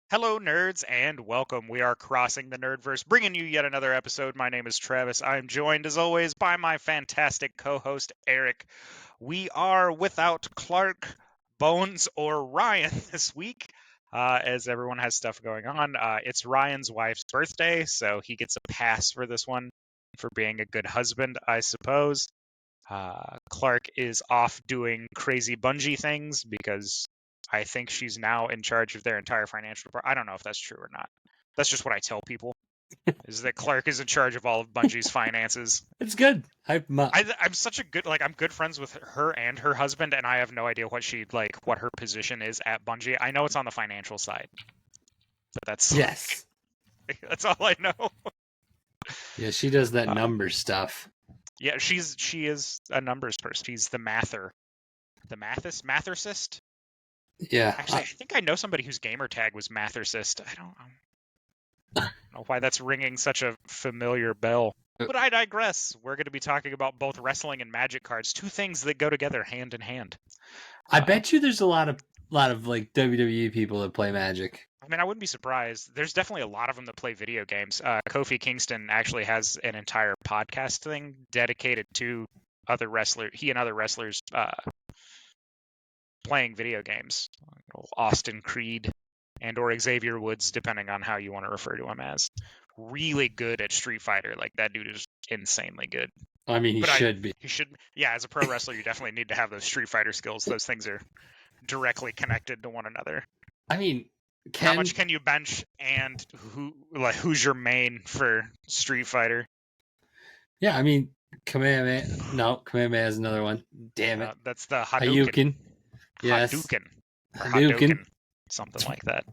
Hello, nerds, and welcome. We are crossing the Nerdverse, bringing you yet another episode. My name is Travis. I am joined, as always, by my fantastic co-host, Eric. We are without Clark, Bones, or Ryan this week, as everyone has stuff going on. It's Ryan's wife's birthday, so he gets a pass for this one for being a good husband, I suppose. Clark is off doing crazy bungee things because I think she's now in charge of their entire financial department. I don't know if that's true or not. That's just what I tell people, is that Clark is in charge of all of Bungie's finances. It's good. I'm such a good, I'm good friends with her and her husband, and I have no idea what her position is at Bungie. I know it's on the financial side, but that's Yes. that's all I know. Yeah, she does that number stuff. Yeah, she is a numbers person. She's the mather, mathercist. Yeah. Actually, I think I know somebody whose gamer tag was mathercist. I don't know why that's ringing such a familiar bell. But I digress. We're going to be talking about both wrestling and Magic cards, two things that go together hand in hand. I bet you there's a lot of like WWE people that play Magic. I mean, I wouldn't be surprised. There's definitely a lot of them that play video games. Kofi Kingston actually has an entire podcast thing dedicated to other wrestlers. He and other wrestlers playing video games. Austin Creed and or Xavier Woods, depending on how you want to refer to him as. Really good at Street Fighter. Like, that dude is insanely good. I mean, he should be. He should. Yeah, as a pro wrestler, you definitely need to have those Street Fighter skills. Those things are directly connected to one another. I mean, how much can you bench, and who's your main for Street Fighter? Yeah, I mean, Kamehameha. No, Kamehameha is another one. Damn it. That's the Hadouken. Yes. Hadouken. Something like that.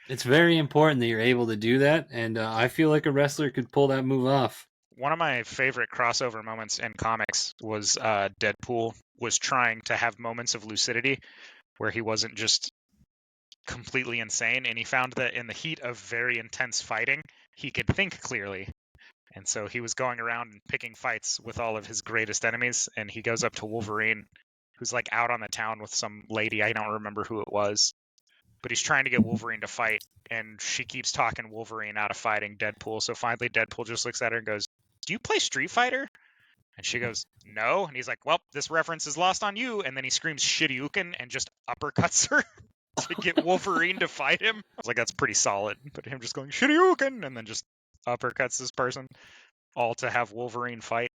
It's very important that you're able to do that, and I feel like a wrestler could pull that move off. One of my favorite crossover moments in comics was Deadpool was trying to have moments of lucidity where he wasn't just completely insane, and he found that in the heat of very intense fighting, he could think clearly. And so he was going around and picking fights with all of his greatest enemies, and he goes up to Wolverine, who's like out on the town with some lady. I don't remember who it was. But he's trying to get Wolverine to fight, and she keeps talking Wolverine out of fighting Deadpool. So finally Deadpool just looks at her and goes, "Do you play Street Fighter?" And she goes, "No." And he's like, "Well, this reference is lost on you." And then he screams Shiryuken and just uppercuts her to get Wolverine to fight him. I was like, that's pretty solid. But him just going Shiryuken and then just uppercuts this person, all to have Wolverine fight,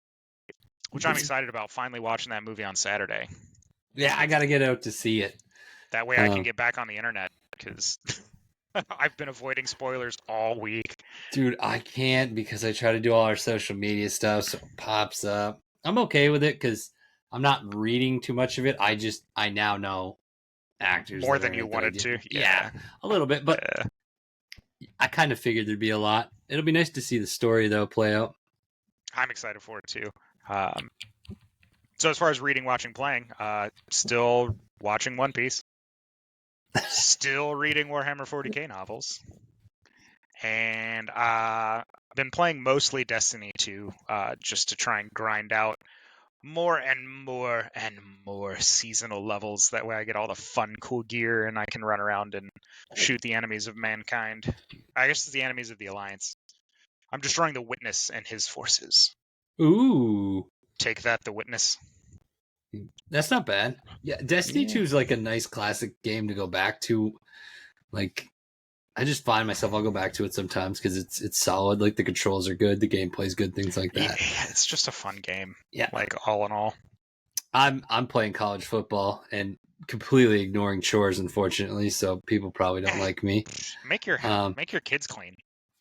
which I'm excited about, finally watching that movie on Saturday. Yeah, I got to get out to see it. That way I can get back on the internet, because I've been avoiding spoilers all week. Dude, I can't, because I try to do all our social media stuff, so it pops up. I'm okay with it because I'm not reading too much of it. I now know actors more than you wanted to. Yeah, a little bit, but I kind of figured there'd be a lot. It'll be nice to see the story, though, play out. I'm excited for it, too. So as far as reading, watching, playing, still watching One Piece. Still reading Warhammer 40k novels, and I've been playing mostly Destiny 2, just to try and grind out more and more and more seasonal levels. That way I get all the fun, cool gear, and I can run around and shoot the enemies of mankind. I guess it's the enemies of the Alliance. I'm destroying the Witness and his forces. Ooh. Take that, the Witness. That's not bad. Yeah, Destiny 2 is like a nice classic game to go back to. Like, I just find myself, I'll go back to it sometimes because it's solid. Like, the controls are good, the gameplay's good, things like that. Yeah, it's just a fun game. Yeah, like all in all. I'm playing college football and completely ignoring chores, unfortunately. So people probably don't like me. Make your kids clean.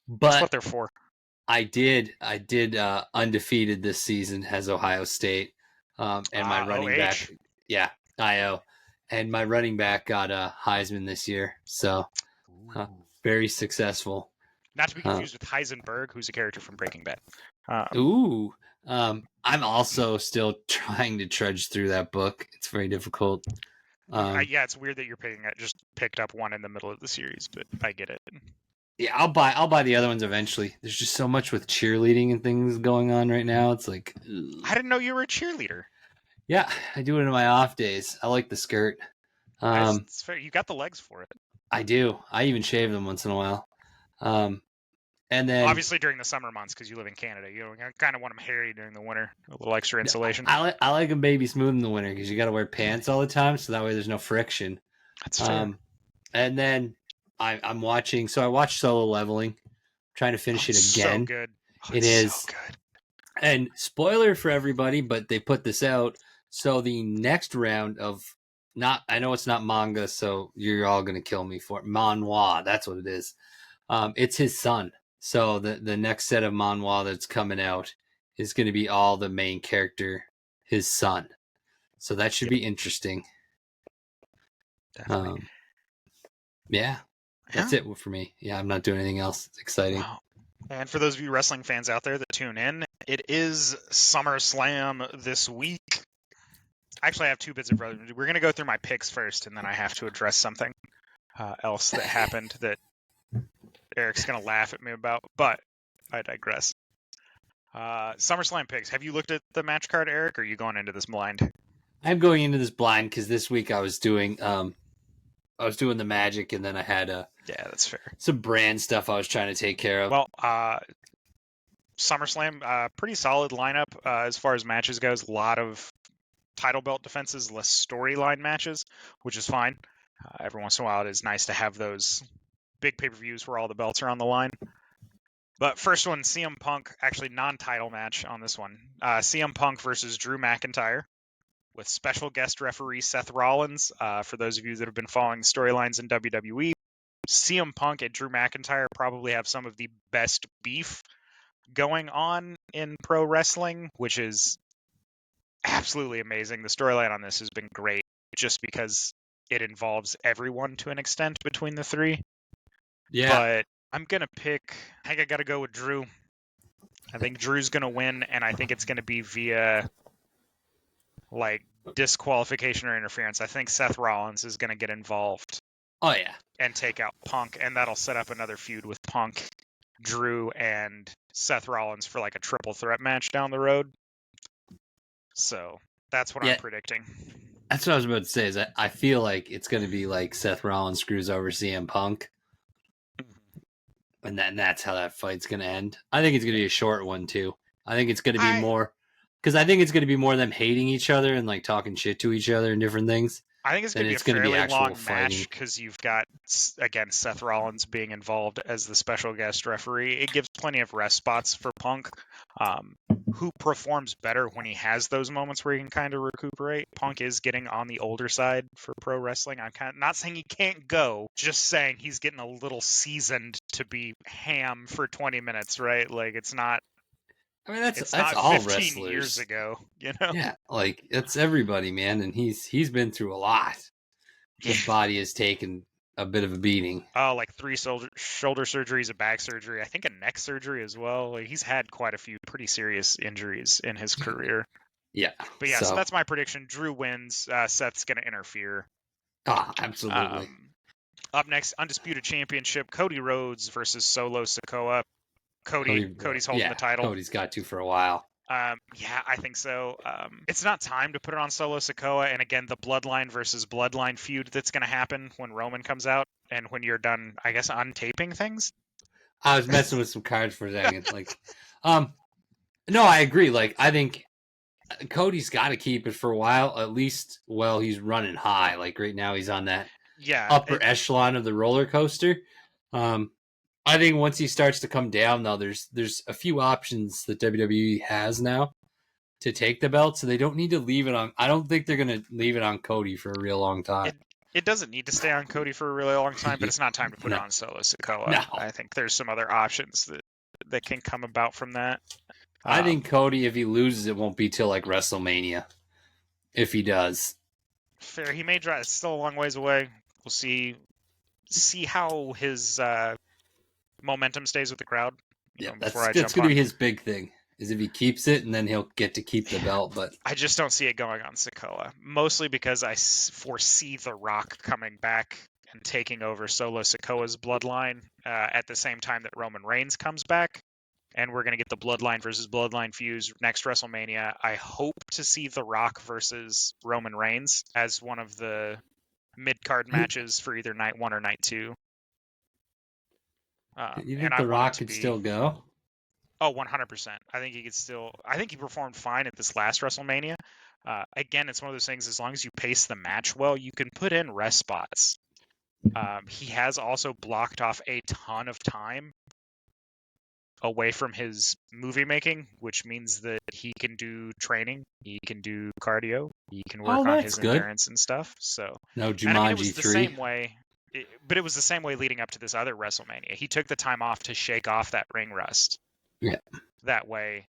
But that's what they're for. I did undefeated this season as Ohio State. And my running back, IO, and my running back got a Heisman this year, so very successful. Not to be confused with Heisenberg, who's a character from Breaking Bad. I'm also still trying to trudge through that book. It's very difficult. Yeah, it's weird that you're just picked up one in the middle of the series, but I get it. Yeah, I'll buy the other ones eventually. There's just so much with cheerleading and things going on right now. It's like, ugh. I didn't know you were a cheerleader. Yeah, I do it in my off days. I like the skirt. It's fair. You got the legs for it. I do. I even shave them once in a while. And then obviously during the summer months because you live in Canada, you kind of want them hairy during the winter, a little extra insulation. I like them baby smooth in the winter because you got to wear pants all the time, so that way there's no friction. That's fair. And then I'm watching. So I watched Solo Leveling, trying to finish it again. So good. It is so good. And spoiler for everybody, but they put this out. So the next round of I know it's not manga, so you're all gonna kill me for it. Manhwa, that's what it is. It's his son. So the next set of manhwa that's coming out is going to be all the main character, his son. So that should be interesting. Definitely. Yeah, that's it for me. Yeah, I'm not doing anything else. It's exciting. Wow. And for those of you wrestling fans out there that tune in, it is Summerslam this week. Actually, I have two bits of we're going to go through my picks first, and then I have to address something else that happened that Eric's going to laugh at me about, but I digress. SummerSlam picks. Have you looked at the match card, Eric, or are you going into this blind? I'm going into this blind because this week I was doing the Magic, and then I had that's fair. Some brand stuff I was trying to take care of. Well, SummerSlam, pretty solid lineup as far as matches goes. A lot of title belt defenses, less storyline matches, which is fine. Every once in a while, it is nice to have those big pay-per-views where all the belts are on the line. But first one, CM Punk, actually non-title match on this one. CM Punk versus Drew McIntyre with special guest referee Seth Rollins. For those of you that have been following the storylines in WWE, CM Punk and Drew McIntyre probably have some of the best beef going on in pro wrestling, which is absolutely amazing. The storyline on this has been great just because it involves everyone to an extent between the three. Yeah. But I'm going to pick, I think I got to go with Drew. I think Drew's going to win, and I think it's going to be via like disqualification or interference. I think Seth Rollins is going to get involved. Oh, yeah. And take out Punk, and that'll set up another feud with Punk, Drew, and Seth Rollins for like a triple threat match down the road. So that's what I'm predicting. That's what I was about to say. Is I feel like it's going to be like Seth Rollins screws over CM Punk, and that's how that fight's going to end. I think it's going to be a short one too. I think it's going to be more because I think it's going to be more them hating each other and like talking shit to each other and different things. I think it's going to be a fairly long match because you've got, again, Seth Rollins being involved as the special guest referee. It gives plenty of rest spots for Punk, who performs better when he has those moments where he can kind of recuperate. Punk is getting on the older side for pro wrestling. I'm kind of not saying he can't go, just saying he's getting a little seasoned to be ham for 20 minutes, right? Like, it's not. I mean, that's not all 15 wrestlers. years ago, you know? Yeah, like it's everybody, man, and he's been through a lot. His body has taken a bit of a beating. Oh, like 3 shoulder surgeries, a back surgery, I think a neck surgery as well. Like, he's had quite a few pretty serious injuries in his career. Yeah. But yeah, so that's my prediction. Drew wins. Seth's going to interfere. Absolutely. Up next, Undisputed Championship, Cody Rhodes versus Solo Sikoa. Cody's holding the title. Cody's got to for a while. Yeah, I think so. It's not time to put it on Solo Sikoa. And again, the Bloodline versus Bloodline feud that's going to happen when Roman comes out and when you're done, I guess, untaping things. I was messing with some cards for a second. Like, no, I agree. Like, I think Cody's got to keep it for a while, at least while he's running high. Like right now, he's on that upper echelon of the roller coaster. I think once he starts to come down, though, there's a few options that WWE has now to take the belt, so they don't need to leave it on. I don't think they're going to leave it on Cody for a real long time. It doesn't need to stay on Cody for a really long time, but it's not time to put it on Solo Sikoa. No. I think there's some other options that can come about from that. I think Cody, if he loses, it won't be till like WrestleMania. If he does. Fair. He may drive. It's still a long ways away. We'll see how his momentum stays with the crowd. Yeah, that's going to be his big thing. Is if he keeps it, and then he'll get to keep the belt. But I just don't see it going on Sikoa, mostly because I foresee The Rock coming back and taking over Solo Sikoa's bloodline at the same time that Roman Reigns comes back. And we're going to get the Bloodline versus Bloodline fuse next WrestleMania. I hope to see The Rock versus Roman Reigns as one of the mid-card matches for either night 1 or night 2. You think The Rock could still go? Oh, 100%. I think he could still. I think he performed fine at this last WrestleMania. Again, it's one of those things. As long as you pace the match well, you can put in rest spots. He has also blocked off a ton of time away from his movie making, which means that he can do training, he can do cardio, he can work on his endurance and stuff. So no Jumanji and I mean, it was 3. the same way. But it was the same way leading up to this other WrestleMania. He took the time off to shake off that ring rust. Yeah. That way,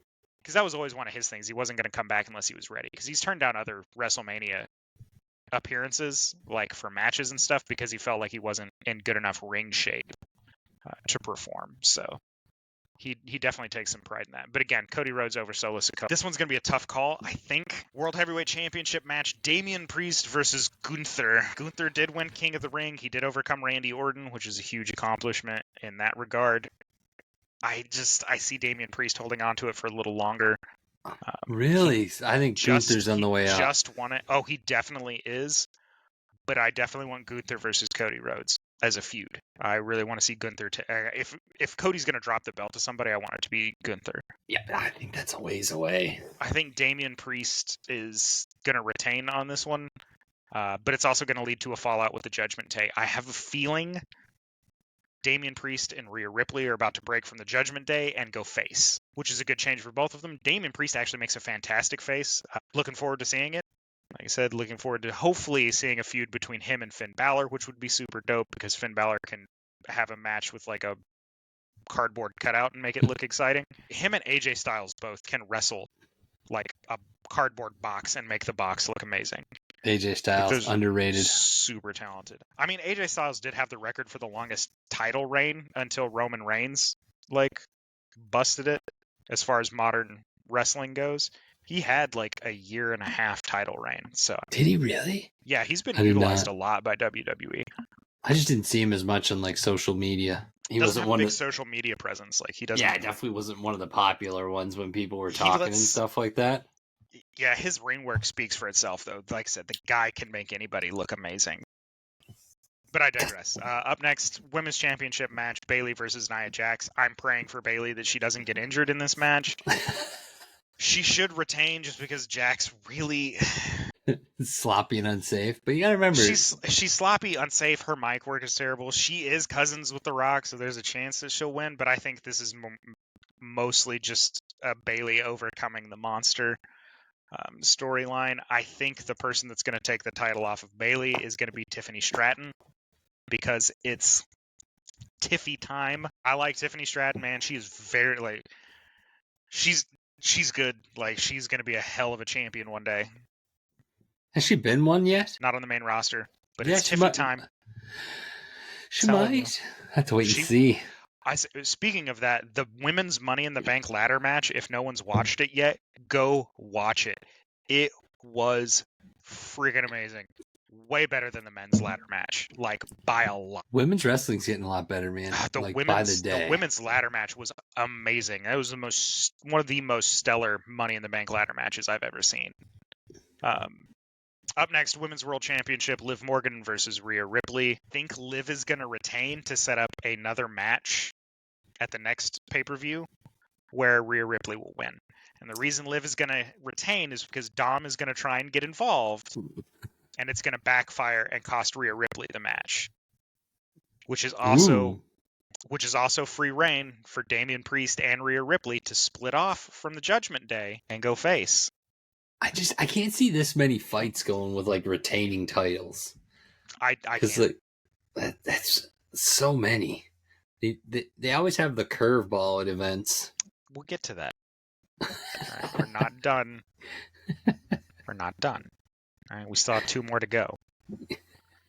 because that was always one of his things. He wasn't going to come back unless he was ready. Because he's turned down other WrestleMania appearances, like for matches and stuff, because he felt like he wasn't in good enough ring shape to perform. So he definitely takes some pride in that. But again, Cody Rhodes over Solo Sikoa. This one's going to be a tough call, I think. World Heavyweight Championship match, Damian Priest versus Gunther. Gunther did win King of the Ring. He did overcome Randy Orton, which is a huge accomplishment in that regard. I see Damian Priest holding on to it for a little longer. Really? I think Gunther's on the way up. Just won it. Oh, he definitely is. But I definitely want Gunther versus Cody Rhodes as a feud. I really want to see Gunther. If Cody's going to drop the belt to somebody, I want it to be Gunther. Yeah, but I think that's a ways away. I think Damian Priest is going to retain on this one. But it's also going to lead to a fallout with the Judgment Day. I have a feeling Damian Priest and Rhea Ripley are about to break from the Judgment Day and go face, which is a good change for both of them. Damian Priest actually makes a fantastic face. Looking forward to seeing it. Like I said, looking forward to hopefully seeing a feud between him and Finn Balor, which would be super dope because Finn Balor can have a match with like a cardboard cutout and make it look exciting. Him and AJ Styles both can wrestle like a cardboard box and make the box look amazing. AJ Styles, underrated. Super talented. I mean, AJ Styles did have the record for the longest title reign until Roman Reigns, busted it as far as modern wrestling goes. He had, 1.5-year title reign. So did he really? Yeah, he's been utilized a lot by WWE. I just didn't see him as much on, social media. He doesn't have a big social media presence. He doesn't. Yeah, definitely wasn't one of the popular ones when people were talking and stuff like that. Yeah, his ring work speaks for itself, though. Like I said, the guy can make anybody look amazing. But I digress. Up next, Women's Championship match, Bayley versus Nia Jax. I'm praying for Bayley that she doesn't get injured in this match. She should retain just because Jax really... sloppy and unsafe. But you gotta remember... She's sloppy, unsafe. Her mic work is terrible. She is cousins with The Rock, so there's a chance that she'll win. But I think this is mostly just Bayley overcoming the monster storyline. I think the person that's going to take the title off of Bayley is going to be Tiffany Stratton because it's Tiffy time. I like Tiffany Stratton, man. She is very she's good. She's going to be a hell of a champion one day. Has she been one yet? Not on the main roster, but it's Tiffy time. She might. Have to wait and see. Speaking of that, the women's Money in the Bank ladder match, if no one's watched it yet, go watch it. It was freaking amazing. Way better than the men's ladder match, by a lot. Women's wrestling's getting a lot better, man. By the day. The women's ladder match was amazing. That was one of the most stellar Money in the Bank ladder matches I've ever seen. Up next, Women's World Championship, Liv Morgan versus Rhea Ripley. I think Liv is going to retain to set up another match at the next pay-per-view where Rhea Ripley will win. And the reason Liv is going to retain is because Dom is going to try and get involved, and it's going to backfire and cost Rhea Ripley the match, which is also free reign for Damian Priest and Rhea Ripley to split off from the Judgment Day and go face. I can't see this many fights going with retaining titles. I can't. That's so many. They always have the curveball at events. We'll get to that. All right, we're not done. We're not done. All right, we still have 2 more to go.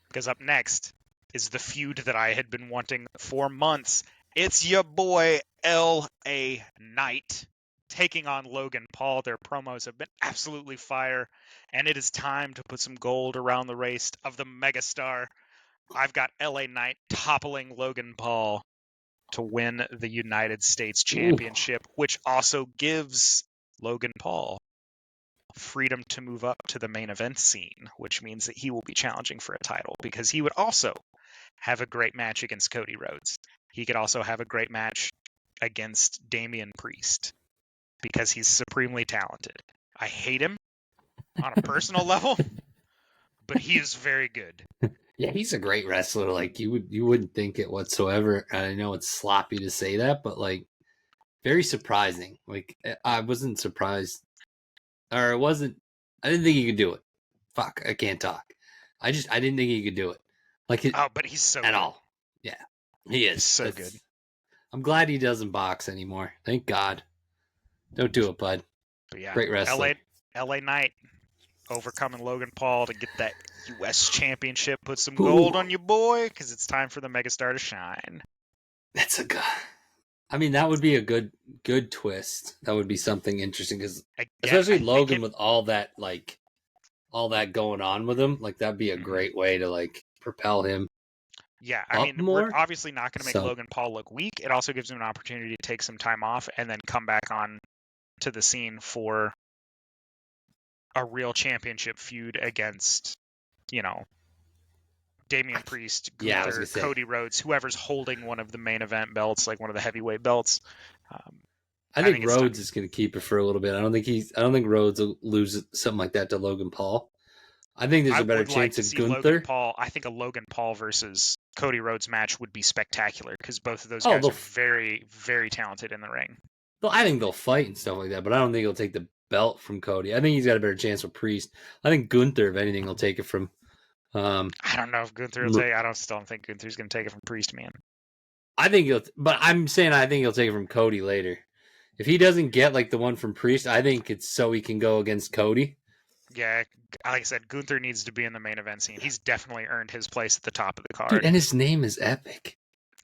Because up next is the feud that I had been wanting for months. It's your boy L.A. Knight taking on Logan Paul. Their promos have been absolutely fire, and it is time to put some gold around the waist of the megastar. I've got LA Knight toppling Logan Paul to win the United States Championship, which also gives Logan Paul freedom to move up to the main event scene, which means that he will be challenging for a title because he would also have a great match against Cody Rhodes. He could also have a great match against Damian Priest because he's supremely talented. I hate him on a personal level, but he is very good. Yeah, he's a great wrestler. Like you wouldn't think it whatsoever. And I know it's sloppy to say that, but like very surprising. Like I wasn't surprised, or it wasn't. I didn't think he could do it. Fuck, I can't talk. I didn't think he could do it. Like but he's so at good. all. Yeah, he is He's so good. I'm glad he doesn't box anymore. Thank God. Don't do it, bud. But yeah, Great wrestler. LA Knight overcoming Logan Paul to get that U.S. championship. Put some gold on you, boy, because it's time for the megastar to shine. That's a good. I mean, that would be a good twist. That would be something interesting because especially Logan with all that going on with him, like that'd be a great way to like propel him. Yeah, I mean, we're obviously not going to make Logan Paul look weak. It also gives him an opportunity to take some time off and then come back on to the scene for a real championship feud against, Damian Priest, Gunther, Cody Rhodes, whoever's holding one of the main event belts, like one of the heavyweight belts. I think Rhodes is going to keep it for a little bit. I don't think Rhodes will lose something like that to Logan Paul. I think there's a better chance of Gunther. I think a Logan Paul versus Cody Rhodes match would be spectacular because both of those guys are very, very talented in the ring. Well, I think they'll fight and stuff like that, but I don't think he'll take the belt from Cody. I think he's got a better chance with Priest. I think Gunther, if anything, will take it from. I don't know if Gunther will take. Still don't think Gunther's going to take it from Priest, man. I think but I'm saying I think he'll take it from Cody later. If he doesn't get like the one from Priest, I think it's so he can go against Cody. Yeah, like I said, Gunther needs to be in the main event scene. He's definitely earned his place at the top of the card. Dude, and his name is epic.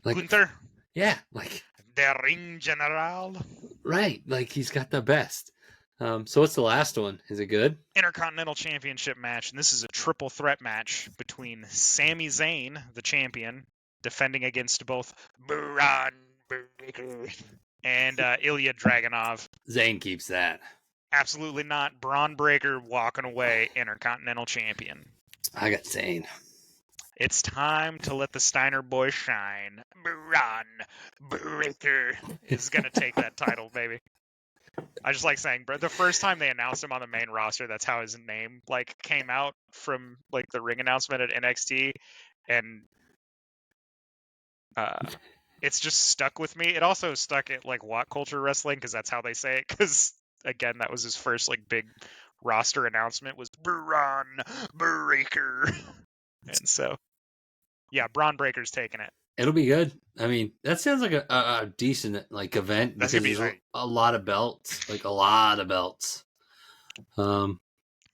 Like, Gunther? Yeah, like the Ring General. Right, like he's got the best. So what's the last one? Is it good? Intercontinental Championship match, and this is a triple threat match between Sami Zayn, the champion, defending against both Braun Breaker and Ilya Dragunov. Zayn keeps that. Absolutely not. Braun Breaker walking away Intercontinental Champion. I got Zayn. It's time to let the Steiner boys shine. Braun Breaker is going to take that title, baby. I just like saying, the first time they announced him on the main roster, that's how his name came out from the ring announcement at NXT, and it's just stuck with me. It also stuck at What Culture Wrestling because that's how they say it. Because again, that was his first big roster announcement was Braun Breaker, and so yeah, Braun Breaker's taking it. It'll be good. I mean, that sounds like a decent event because there's a lot of belts, a lot of belts. Yeah,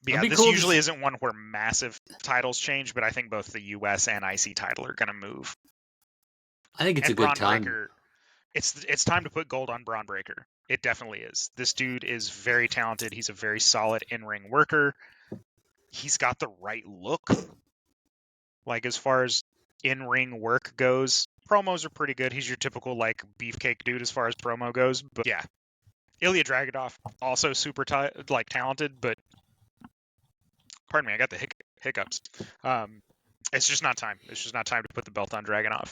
this usually isn't one where massive titles change, but I think both the US and IC title are going to move. I think it's a good time. Breaker, it's time to put gold on Braun Breaker. It definitely is. This dude is very talented. He's a very solid in-ring worker. He's got the right look. As far as in-ring work goes, promos are pretty good. He's your typical beefcake dude as far as promo goes. But yeah, Ilya Dragunov also super talented, but pardon me, I got the hiccups. It's just not time. It's just not time to put the belt on Dragunov.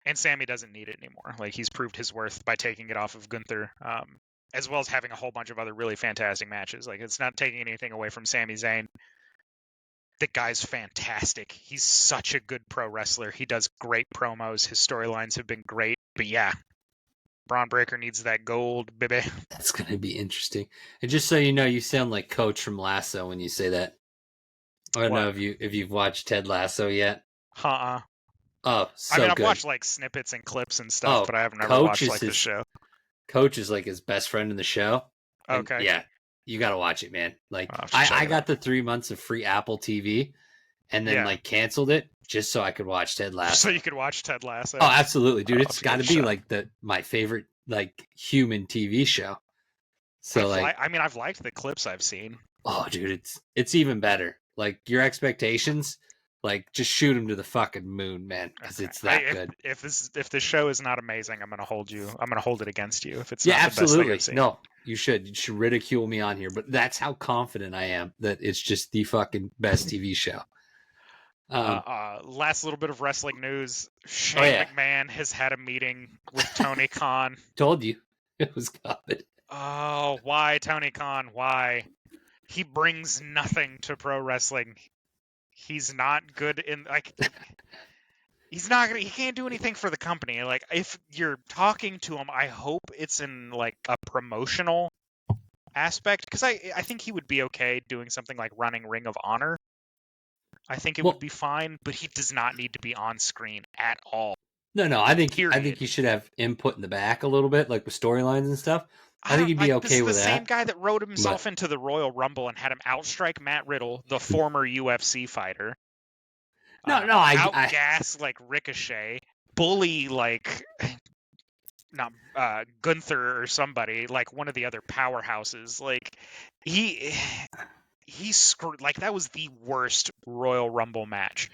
And Sami doesn't need it anymore. He's proved his worth by taking it off of Gunther, as well as having a whole bunch of other really fantastic matches. It's not taking anything away from Sami Zayn. The guy's fantastic. He's such a good pro wrestler. He does great promos. His storylines have been great. But yeah, Braun Breaker needs that gold, baby. That's going to be interesting. And just so you know, you sound like Coach from Lasso when you say that. I don't know if you've watched Ted Lasso yet. Oh, so I've good. watched snippets and clips and stuff, but I have never watched the show. Coach is his best friend in the show. Okay. Yeah. You got to watch it, man. I got the 3 months of free Apple TV and then canceled it just so I could watch Ted Lasso. So you could watch Ted Lasso? Oh, absolutely, dude. It's got to be my favorite human TV show. So I've liked the clips I've seen. Oh, dude, it's even better. Your expectations Like, just shoot him to the fucking moon, man, because it's that good. If this show is not amazing, I'm gonna hold it against you if it's Yeah, not the absolutely. best thing I've seen. No, you should ridicule me on here, but that's how confident I am that it's just the fucking best TV show. Last little bit of wrestling news. Shane McMahon has had a meeting with Tony Khan. Told you it was good. Oh, why Tony Khan? Why? He brings nothing to pro wrestling. He's not good in he can't do anything for the company. Like, if you're talking to him, I hope it's in like a promotional aspect, because I think he would be okay doing something like running Ring of Honor. I think it would be fine, but he does not need to be on screen at all. No, I think he should have input in the back a little bit, like with storylines and stuff. I think he'd be okay with that. This is the same guy that wrote himself into the Royal Rumble and had him outstrike Matt Riddle, the former UFC fighter. Outgas like Ricochet, bully like not Gunther or somebody, like one of the other powerhouses. Like he screwed. Like, that was the worst Royal Rumble match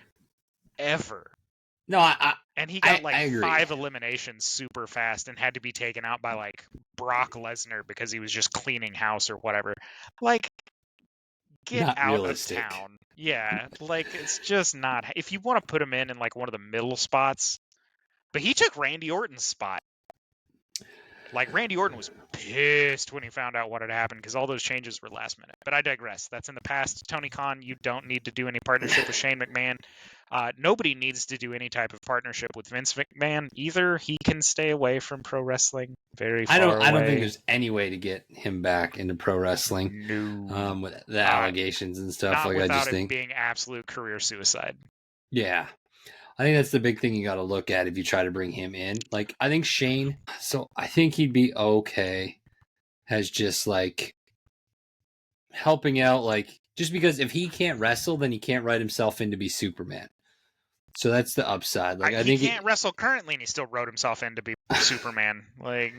ever. No, and he got 5 eliminations super fast and had to be taken out by like Brock Lesnar because he was just cleaning house or whatever. Like, get not out realistic. of town. Yeah, like, it's just not. If you want to put him in like one of the middle spots, but he took Randy Orton's spot. Like, Randy Orton was pissed when he found out what had happened because all those changes were last minute. But I digress. That's in the past. Tony Khan, you don't need to do any partnership with Shane McMahon. Nobody needs to do any type of partnership with Vince McMahon either. He can stay away from pro wrestling very far away. I don't think there's any way to get him back into pro wrestling. No. With the allegations and stuff. Not like, without I just it think being absolute career suicide. Yeah. I think that's the big thing you got to look at if you try to bring him in. Like, I think Shane, so I think he'd be okay as just like helping out, like, just because if he can't wrestle, then he can't write himself in to be Superman. So that's the upside. Like, I think he can't wrestle currently, and he still wrote himself in to be Superman. Like,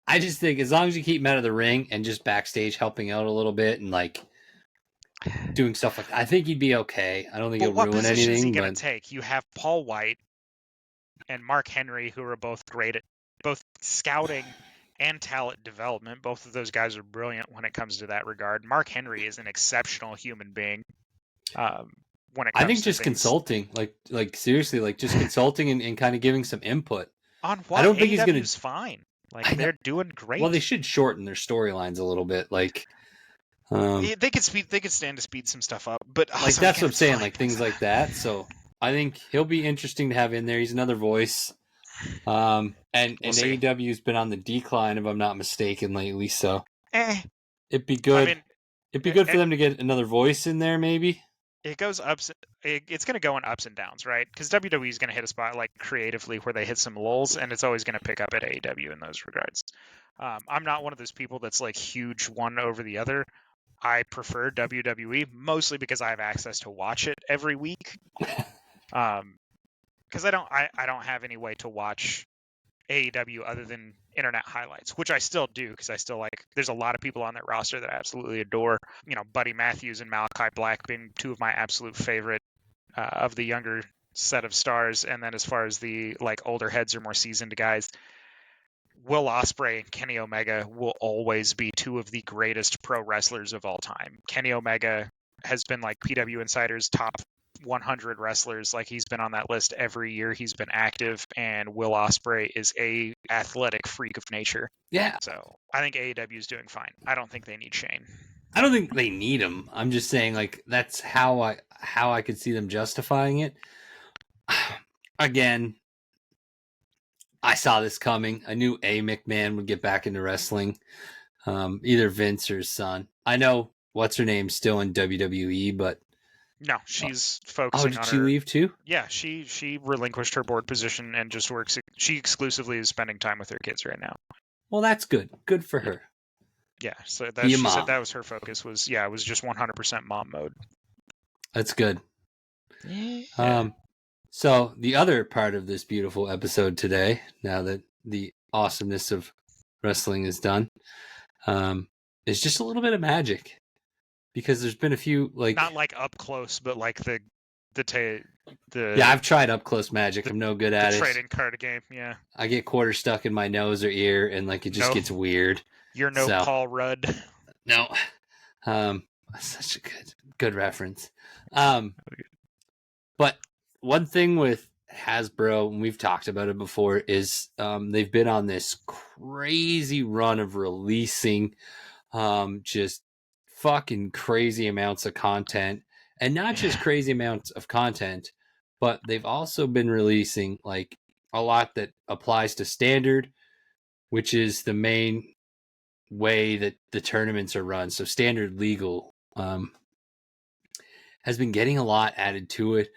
I just think as long as you keep him out of the ring and just backstage helping out a little bit and like doing stuff like that, I think he'd be okay. I don't think he'll ruin anything. What position is he going to take? You have Paul White and Mark Henry, who are both great at both scouting and talent development. Both of those guys are brilliant when it comes to that regard. Mark Henry is an exceptional human being. When it comes I think to just consulting, like seriously, like just consulting and kind of giving some input. On what? I don't think he's going to. Fine. Like, they're doing great. Well, they should shorten their storylines a little bit. Like, they could stand to speed some stuff up, but like that's what I'm saying. Like things like that. So I think he'll be interesting to have in there. He's another voice. And AEW's been on the decline, if I'm not mistaken, lately. So it'd be good. I mean, it'd be good for them to get another voice in there, maybe. It goes ups. It's going to go in ups and downs, right? Because WWE is going to hit a spot like creatively where they hit some lulls, and it's always going to pick up at AEW in those regards. I'm not one of those people that's like huge one over the other. I prefer WWE mostly because I have access to watch it every week. Because I don't have any way to watch AEW other than internet highlights, which I still do because I still like. There's a lot of people on that roster that I absolutely adore. You know, Buddy Matthews and Malachi Black being two of my absolute favorite of the younger set of stars. And then as far as the like older heads or more seasoned guys, Will Ospreay and Kenny Omega will always be two of the greatest pro wrestlers of all time. Kenny Omega has been like PW Insider's top 100 wrestlers. Like, he's been on that list every year he's been active, and Will Ospreay is a athletic freak of nature. Yeah. So I think AEW is doing fine. I don't think they need Shane. I don't think they need him. I'm just saying, like, that's how I could see them justifying it. Again, I saw this coming. I knew McMahon would get back into wrestling. Either Vince or his son. I know what's her name still in WWE, but no, she's focusing on her. Oh, did she leave too? Yeah, she relinquished her board position and just works. She exclusively is spending time with her kids right now. Well, that's good. Good for her. Yeah, so that she said that was her focus. It was just 100% mom mode. That's good. Yeah. So the other part of this beautiful episode today, now that the awesomeness of wrestling is done, is just a little bit of magic. Because there's been a few, like... Not like up close, but like the Yeah, I've tried up close Magic. I'm no good at the it. trading card game. Yeah, I get quarters stuck in my nose or ear, and like it just gets weird. You're no Paul Rudd. No, such a good reference. But one thing with Hasbro, and we've talked about it before, is they've been on this crazy run of releasing just fucking crazy amounts of content, and not just crazy amounts of content, but they've also been releasing like a lot that applies to standard, which is the main way that the tournaments are run. So standard legal has been getting a lot added to it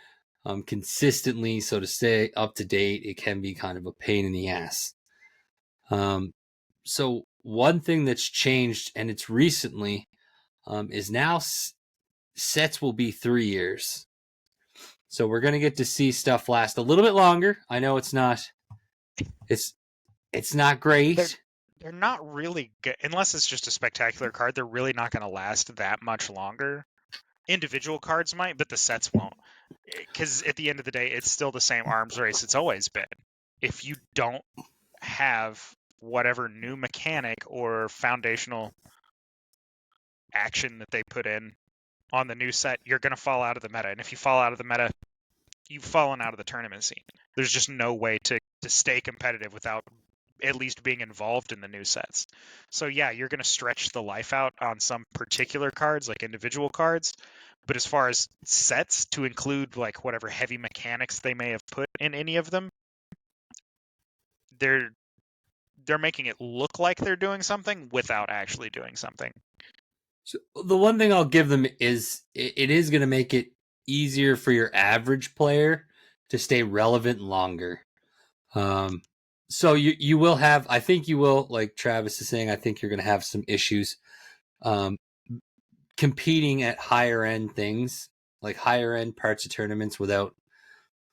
consistently. So to stay up to date, it can be kind of a pain in the ass. So one thing that's changed, and it's recently, is now sets will be 3 years. So we're going to get to see stuff last a little bit longer. I know it's not great. They're not really good unless it's just a spectacular card. They're really not going to last that much longer. Individual cards might, but the sets won't. Because at the end of the day, it's still the same arms race it's always been. If you don't have whatever new mechanic or foundational action that they put in on the new set, you're going to fall out of the meta. And if you fall out of the meta, you've fallen out of the tournament scene. There's just no way to stay competitive without at least being involved in the new sets. So yeah, you're going to stretch the life out on some particular cards, like individual cards. But as far as sets to include like whatever heavy mechanics they may have put in any of them, they're making it look like they're doing something without actually doing something. So the one thing I'll give them is it is going to make it easier for your average player to stay relevant longer. So you will have, I think you will, like Travis is saying, I think you're going to have some issues competing at higher end things, like higher end parts of tournaments without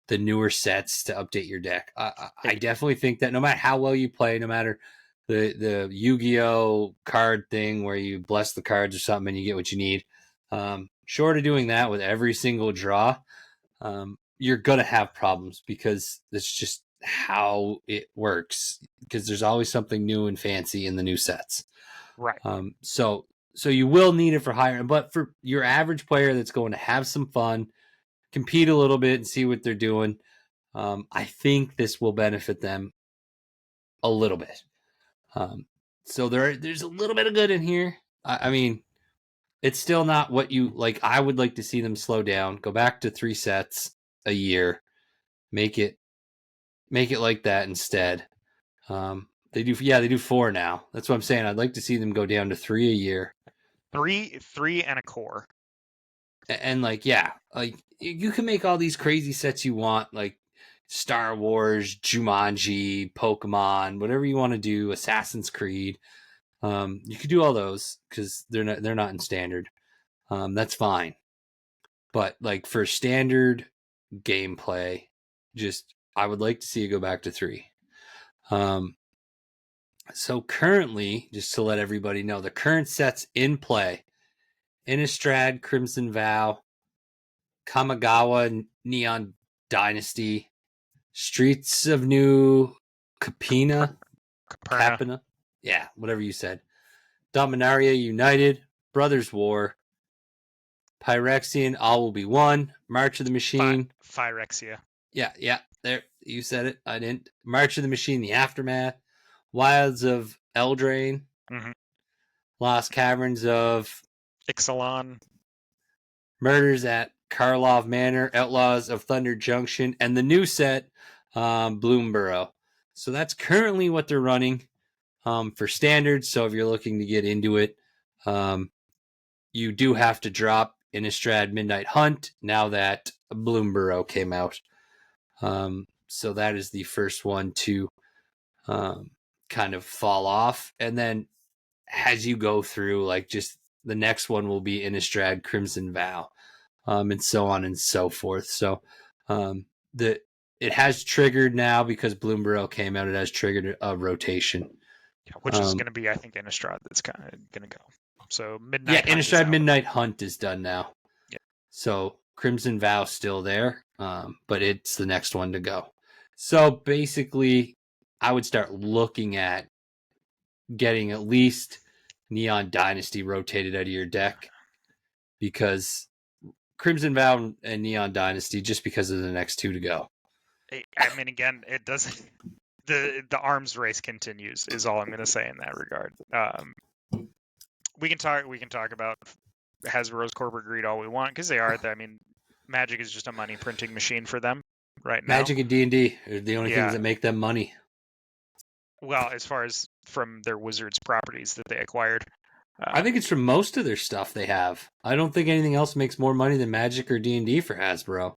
the newer sets to update your deck. I definitely think that no matter how well you play, no matter the Yu-Gi-Oh card thing where you bless the cards or something and you get what you need, short of doing that with every single draw, you're going to have problems because it's just how it works, because there's always something new and fancy in the new sets. Right. So you will need it for higher, but for your average player that's going to have some fun, compete a little bit and see what they're doing, I think this will benefit them a little bit. So there's a little bit of good in here. I mean, it's still not what you like. I would like to see them slow down, go back to 3 sets a year, make it like that instead. They do 4 now. That's what I'm saying. I'd like to see them go down to 3 a year. 3 and a core. And like, yeah, like you can make all these crazy sets you want, like Star Wars, Jumanji, Pokemon, whatever you want to do, Assassin's Creed. You could do all those because they're not in standard. That's fine. But like for standard gameplay, just I would like to see it go back to 3. So currently, just to let everybody know, the current sets in play: Innistrad, Crimson Vow, Kamigawa, Neon Dynasty, Streets of New Capenna, yeah, whatever you said, Dominaria United, Brothers War, Phyrexian, All Will Be One, March of the Machine, Phyrexia. Yeah, there, you said it, I didn't. March of the Machine, The Aftermath, Wilds of Eldraine, Lost Caverns of Ixalan, Murders at Karlov Manor, Outlaws of Thunder Junction, and the new set, Bloomburrow. So that's currently what they're running for standard. So if you're looking to get into it, you do have to drop Innistrad Midnight Hunt now that Bloomburrow came out. So that is the first one to kind of fall off. And then as you go through, like just the next one will be Innistrad Crimson Vow, and so on and so forth. So it has triggered now because Bloomburrow came out. It has triggered a rotation. Yeah, which is going to be, I think, Innistrad that's kind of going to go. So Midnight Hunt Innistrad Midnight Hunt is done now. Yeah. So Crimson Vow still there, but it's the next one to go. So basically, I would start looking at getting at least Neon Dynasty rotated out of your deck, because Crimson Vow and Neon Dynasty, just because of the next two to go. I mean, again, it doesn't. The arms race continues, is all I'm going to say in that regard. We can talk about Hasbro's corporate greed all we want, because they are. I mean, Magic is just a money printing machine for them right now. Magic and D&D are the only things that make them money. Well, as far as from their Wizards properties that they acquired. I think it's from most of their stuff they have. I don't think anything else makes more money than Magic or D&D for Hasbro.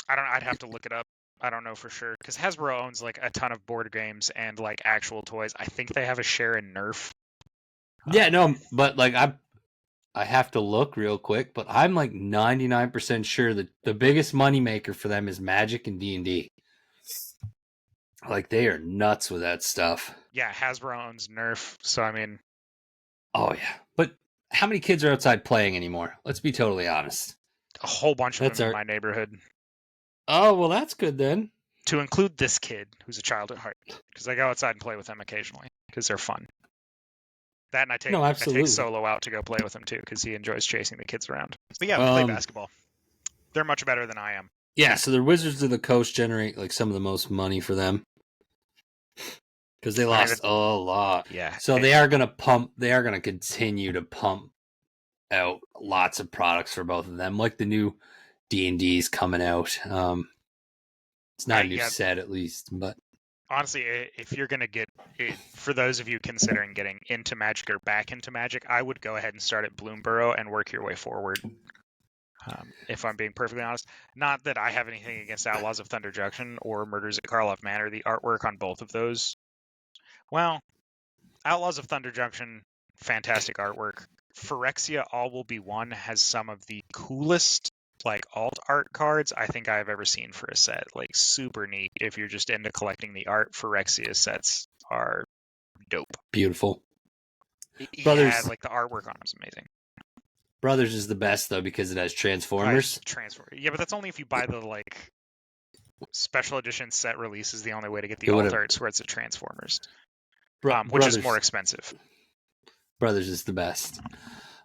I'd have to look it up. I don't know for sure, because Hasbro owns like a ton of board games and like actual toys. I think they have a share in Nerf. Yeah, no, but like I have to look real quick, but I'm like 99% sure that the biggest moneymaker for them is Magic and D&D. Like, they are nuts with that stuff. Yeah, Hasbro owns Nerf, so I mean... Oh, yeah. But how many kids are outside playing anymore? Let's be totally honest. A whole bunch of them in my neighborhood. Oh, well, that's good then. To include this kid, who's a child at heart. Because I go outside and play with them occasionally, because they're fun. That, and I take Solo out to go play with him too, because he enjoys chasing the kids around. But yeah, we play basketball. They're much better than I am. Yeah, so the Wizards of the Coast generate like some of the most money for them, because they lost a lot. Yeah. So they are going to continue to pump out lots of products for both of them, like the new D&D's coming out. It's not a new set, at least, but honestly, if you're going to get, for those of you considering getting into Magic or back into Magic, I would go ahead and start at Bloomburrow and work your way forward. If I'm being perfectly honest, not that I have anything against Outlaws of Thunder Junction or Murders at Karlov Manor. The artwork on both of those, well, Outlaws of Thunder Junction, fantastic artwork. Phyrexia All Will Be One has some of the coolest like alt art cards I think I've ever seen for a set. Like, super neat. If you're just into collecting the art, Phyrexia sets are dope. Beautiful. Brothers, yeah, like the artwork on them is amazing. Brothers is the best though, because it has Transformers. Yeah, but that's only if you buy the like special edition set release is the only way to get the alt arts where it's a Transformers, which is more expensive. Brothers is the best.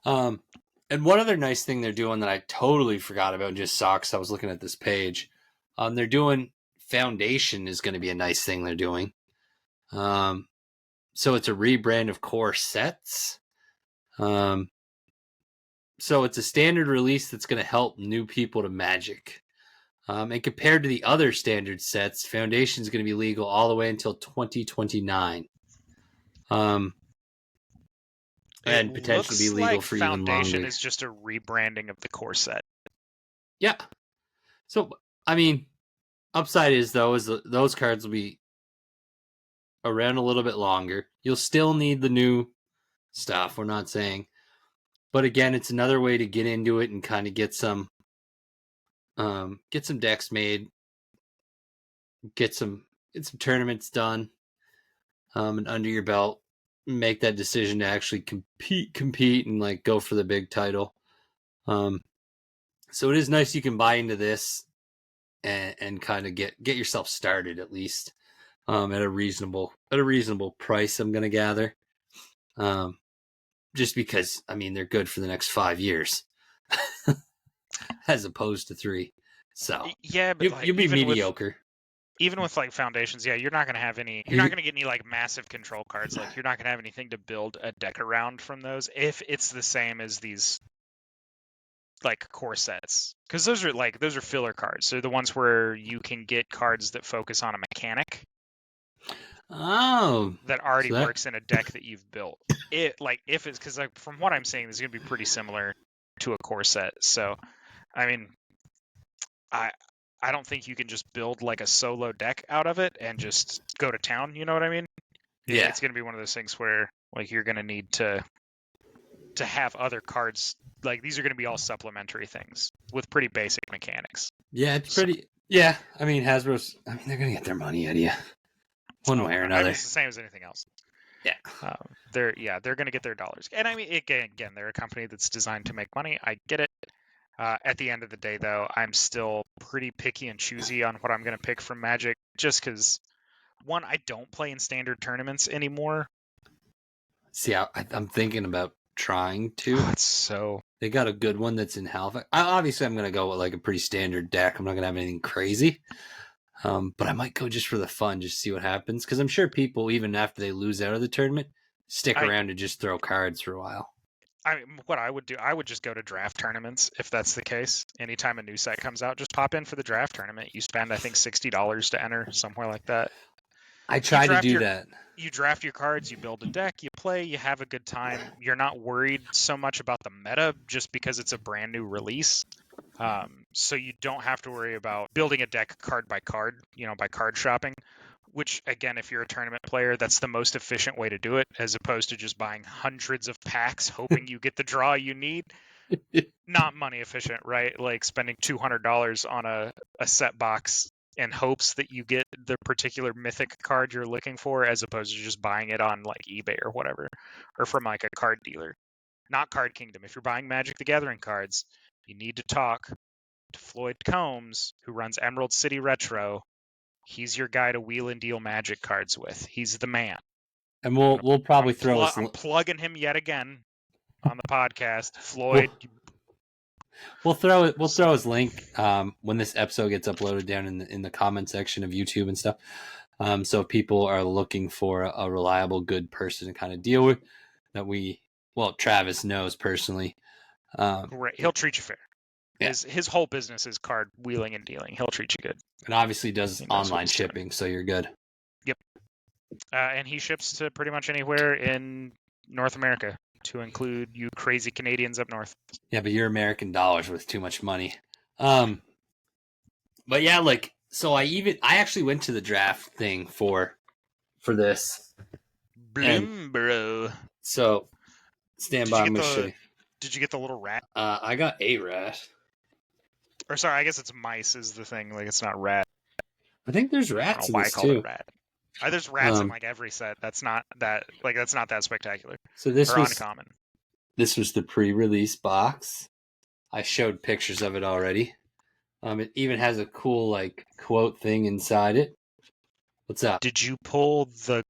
And one other nice thing they're doing that I totally forgot about and just saw because I was looking at this page, they're doing Foundation is going to be a nice thing they're doing. So it's a rebrand of core sets. So it's a standard release that's going to help new people to Magic. And compared to the other standard sets, Foundation is going to be legal all the way until 2029. And potentially be legal like for even longer. Foundation is just a rebranding of the core set. Yeah. So, I mean, upside is, though, is those cards will be around a little bit longer. You'll still need the new stuff, we're not saying. But again, it's another way to get into it and kind of get some decks made, get some tournaments done, and under your belt, make that decision to actually compete and like go for the big title. So it is nice you can buy into this and kind of get yourself started at least at a reasonable price, I'm gonna gather. Just because, I mean, they're good for the next 5 years as opposed to 3. So yeah, but you'll be mediocre. Even with like Foundations, yeah, you're not going to have any. You're not going to get any like massive control cards. Like, you're not going to have anything to build a deck around from those. If it's the same as these like core sets, because those are filler cards. They're the ones where you can get cards that focus on a mechanic. Oh, that already works in a deck that you've built. If it's because like from what I'm saying, this is going to be pretty similar to a core set. So, I mean, I don't think you can just build like a solo deck out of it and just go to town. You know what I mean? Yeah. It's going to be one of those things where like you're going to need to have other cards. Like, these are going to be all supplementary things with pretty basic mechanics. Yeah, it's pretty. Yeah, I mean, Hasbro's. I mean, they're going to get their money out of you, one way or another. It's the same as anything else. Yeah. They're going to get their dollars. And I mean, again, they're a company that's designed to make money. I get it. At the end of the day, though, I'm still pretty picky and choosy on what I'm going to pick from Magic, just because, one, I don't play in standard tournaments anymore. See, I'm thinking about trying to. It's so... They got a good one that's in Halifax. Obviously, I'm going to go with like a pretty standard deck. I'm not going to have anything crazy. But I might go just for the fun, just see what happens. Because I'm sure people, even after they lose out of the tournament, stick around to just throw cards for a while. I mean, what I would do, I would just go to draft tournaments if that's the case. Anytime a new set comes out, just pop in for the draft tournament. You spend, I think, $60 to enter, somewhere like that. I try to do that. You draft your cards, you build a deck, you play, you have a good time. You're not worried so much about the meta just because it's a brand new release. So you don't have to worry about building a deck card by card, by card shopping. Which, again, if you're a tournament player, that's the most efficient way to do it, as opposed to just buying hundreds of packs, hoping you get the draw you need. Not money efficient, right? Like spending $200 on a set box in hopes that you get the particular mythic card you're looking for, as opposed to just buying it on like eBay or whatever, or from like a card dealer. Not Card Kingdom. If you're buying Magic the Gathering cards, you need to talk to Floyd Combs, who runs Emerald City Retro. He's your guy to wheel and deal Magic cards with. He's the man. And we'll probably throw I'm plugging him yet again on the podcast. Floyd. We'll throw his link when this episode gets uploaded down in the comment section of YouTube and stuff. So if people are looking for a reliable, good person to kind of deal with, Travis knows personally. Great. He'll treat you fair. Yeah. His whole business is card wheeling and dealing. He'll treat you good. And obviously does online shipping, so you're good. Yep. And he ships to pretty much anywhere in North America, to include you crazy Canadians up north. Yeah, but you're American dollars with too much money. But yeah, so I actually went to the draft thing for this. Bloomburrow. So stand by, I'm gonna show you. Did you get the little rat? I got a rat. Or sorry, I guess it's mice is the thing. Like, it's not rat. I think there's rats in this too. It rat. There's rats in like every set. That's not that spectacular. So this was uncommon. This was the pre-release box. I showed pictures of it already. It even has a cool quote thing inside it. What's up? Did you pull the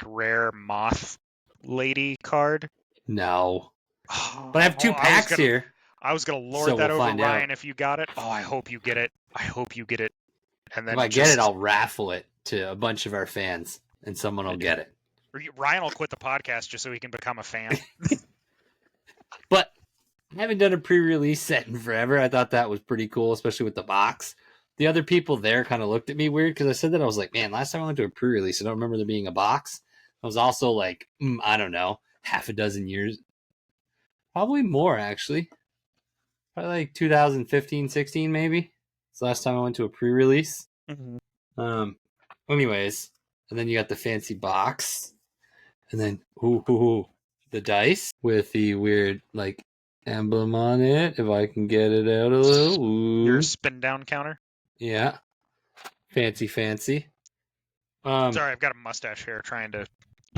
rare moth lady card? No. But I have two packs here. I was going to lord that over Ryan if you got it. Oh, I hope you get it. And then if I get it, I'll raffle it to a bunch of our fans, and someone will get it. Ryan will quit the podcast just so he can become a fan. But I haven't done a pre-release set in forever. I thought that was pretty cool, especially with the box. The other people there kind of looked at me weird because I said that. I was like, man, last time I went to a pre-release, I don't remember there being a box. I was also like, I don't know, half a dozen years. Probably more, actually. Probably like 2015, 16, maybe. It's the last time I went to a pre-release. Mm-hmm. Anyways, and then you got the fancy box. And then, the dice with the weird, emblem on it. If I can get it out a little. Ooh. Your spin down counter? Yeah. Fancy. Sorry, I've got a mustache hair trying to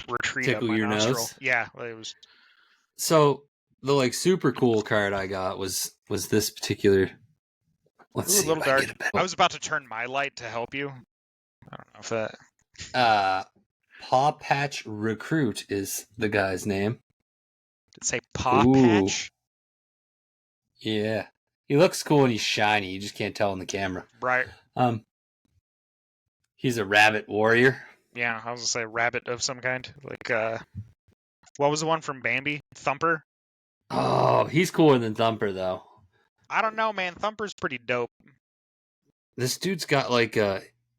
retreat tickle up my your nostril. nose. Yeah, it was. So the super cool card I got was this particular. Let's see. A little dark. I was about to turn my light to help you. I don't know if that. Paw Patch Recruit is the guy's name. Did it say Paw Patch? Yeah. He looks cool and he's shiny. You just can't tell on the camera. Right. He's a rabbit warrior. Yeah, I was gonna say rabbit of some kind. What was the one from Bambi? Thumper? Oh, he's cooler than Thumper, though. I don't know, man. Thumper's pretty dope. This dude's got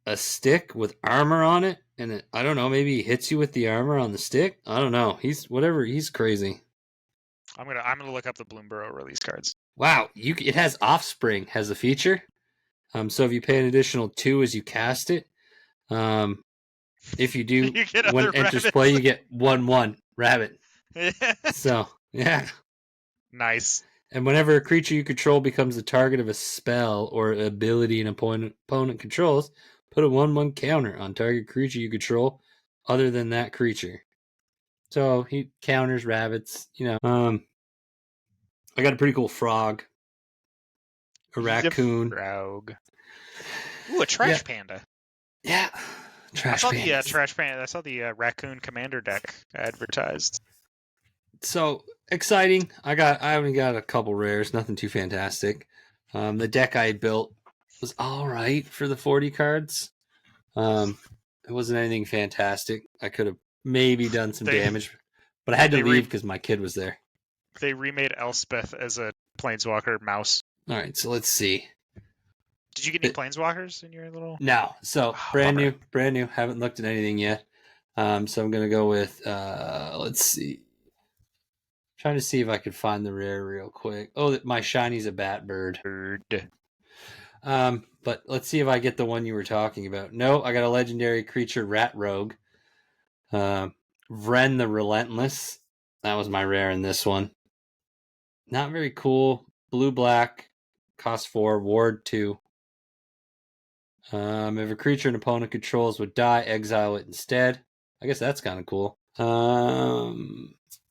a stick with armor on it, and I don't know, maybe he hits you with the armor on the stick. I don't know. He's crazy. I'm gonna look up the Bloomburrow release cards. Wow, it has Offspring has a feature. So if you pay an additional 2 as you cast it, if you do, when it enters play, you get 1/1 rabbit. So yeah, nice. And whenever a creature you control becomes the target of a spell or ability an opponent controls, put a 1/1 counter on target creature you control other than that creature. So he counters rabbits, I got a pretty cool frog, a raccoon. Frog. Ooh, a trash panda. Yeah. I saw the trash panda. I saw the raccoon commander deck advertised. So exciting! I only got a couple rares, nothing too fantastic. The deck I built was all right for the 40 cards. It wasn't anything fantastic. I could have maybe done some damage, but I had to leave because my kid was there. They remade Elspeth as a planeswalker mouse. All right, so let's see. Did you get any planeswalkers in your little? No, so brand new. Haven't looked at anything yet. So I'm gonna go with let's see. Trying to see if I could find the rare real quick. Oh, my shiny's a Batbird. But let's see if I get the one you were talking about. No, I got a legendary creature, Rat Rogue. Vren the Relentless. That was my rare in this one. Not very cool. Blue-black. Cost 4. Ward 2. If a creature an opponent controls would die, exile it instead. I guess that's kind of cool.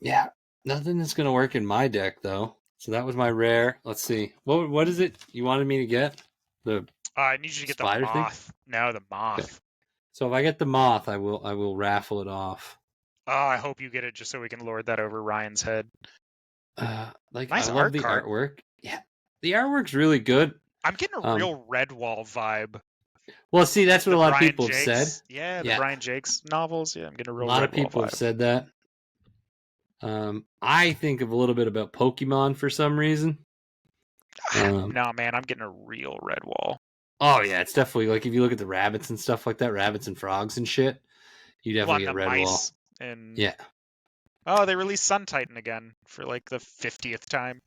Yeah. Nothing that's going to work in my deck, though. So that was my rare. Let's see. What is it you wanted me to get? I need you to get the moth. Thing? No, the moth. Okay. So if I get the moth, I will raffle it off. Oh, I hope you get it just so we can lord that over Ryan's head. Nice I love the artwork. Yeah, the artwork's really good. I'm getting a real Redwall vibe. Well, see, that's what a lot of people have said. Yeah, the Brian Jakes novels. Yeah, I'm getting a real. A lot Redwall of people vibe. Have said that. I think of a little bit about Pokemon for some reason. No, man, I'm getting a real Redwall. Oh yeah, it's definitely like if you look at the rabbits and stuff like that, rabbits and frogs and shit, you definitely get Redwall. And yeah. Oh, they released Sun Titan again for like the 50th time.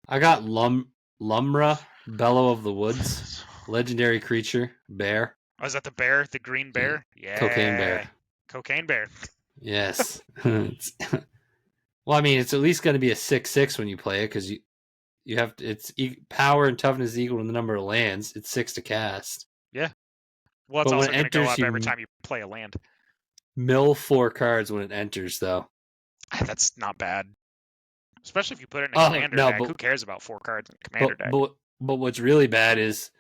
I got Lumra, Bellow of the Woods, legendary creature, bear. Oh, is that the bear? The green bear? Yeah. Cocaine bear. Cocaine bear. Yes. Well, I mean, it's at least going to be a 6/6 when you play it because you have to, it's power and toughness is equal to the number of lands. It's 6 to cast. Yeah. Well, it's also going to go up every time you play a land. Mill 4 cards when it enters, though. That's not bad. Especially if you put it in a commander deck. Who cares about 4 cards in a commander deck? But what's really bad is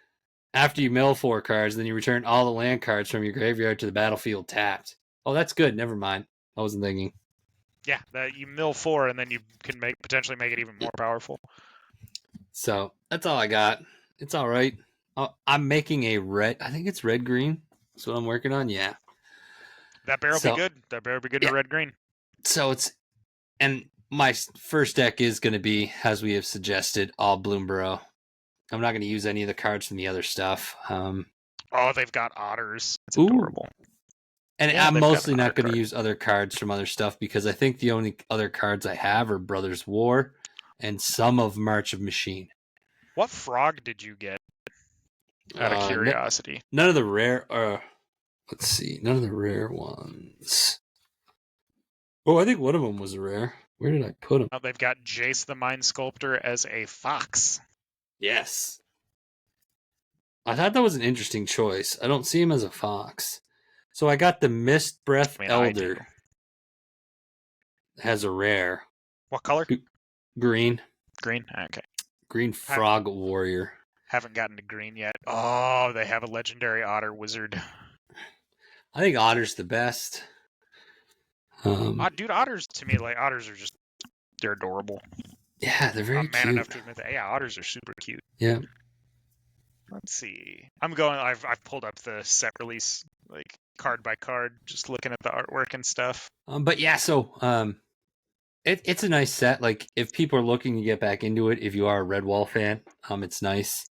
after you mill 4 cards, then you return all the land cards from your graveyard to the battlefield tapped. Oh, that's good. Never mind. I wasn't thinking. Yeah, you mill 4 and then you can potentially make it even more powerful. So that's all I got. It's all right. I'm making a red. I think it's red-green. That's what I'm working on. Yeah. That bear will be good. That bear will be good to red-green. So and my first deck is going to be, as we have suggested, all Bloomburrow. I'm not going to use any of the cards from the other stuff. Oh, they've got otters. It's adorable. And yeah, I'm mostly not going to use other cards from other stuff because I think the only other cards I have are Brothers War and some of March of Machine. What frog did you get? Out of curiosity. None of the rare... let's see. None of the rare ones. Oh, I think one of them was a rare. Where did I put him? Oh, they've got Jace the Mind Sculptor as a fox. Yes. I thought that was an interesting choice. I don't see him as a fox. So I got the Mist Breath Elder. Has a rare. What color? Green. Green? Okay. Green Frog Warrior. Haven't gotten to green yet. Oh, they have a legendary Otter Wizard. I think Otter's the best. Dude, otters to me, otters are just, they're adorable. Yeah, they're very cute. I'm man enough to admit that. Yeah, otters are super cute. Yeah. Let's see. I've pulled up the set release, card by card, just looking at the artwork and stuff. But yeah, so it's a nice set. If people are looking to get back into it, if you are a Redwall fan, it's nice.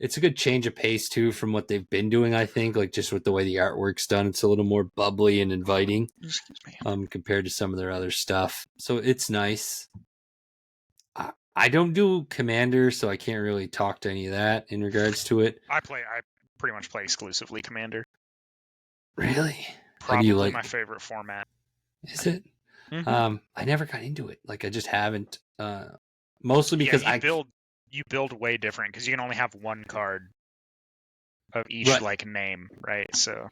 It's a good change of pace too from what they've been doing. I think, just with the way the artwork's done, it's a little more bubbly and inviting. Excuse me. Compared to some of their other stuff. So it's nice. I don't do Commander, so I can't really talk to any of that in regards to it. I pretty much play exclusively Commander. Really? Probably my favorite format. Is it? Mm-hmm. I never got into it. I just haven't. Mostly because you build way different because you can only have one card of each name, right? So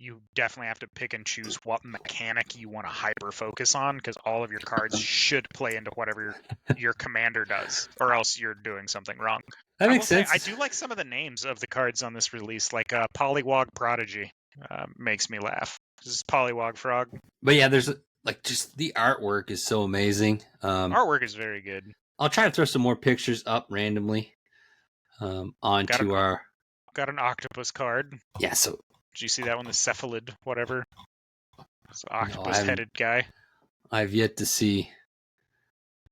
you definitely have to pick and choose what mechanic you want to hyper focus on, because all of your cards should play into whatever your commander does, or else you're doing something wrong. That I makes will say sense. I do like some of the names of the cards on this release, like Polywog Prodigy makes me laugh. This is Polywog Frog. But yeah, there's like just the artwork is so amazing. Artwork is very good. I'll try to throw some more pictures up randomly onto our. Got an octopus card. Yeah, so did you see that one? The cephalid, whatever. It's an octopus-headed guy. I've yet to see.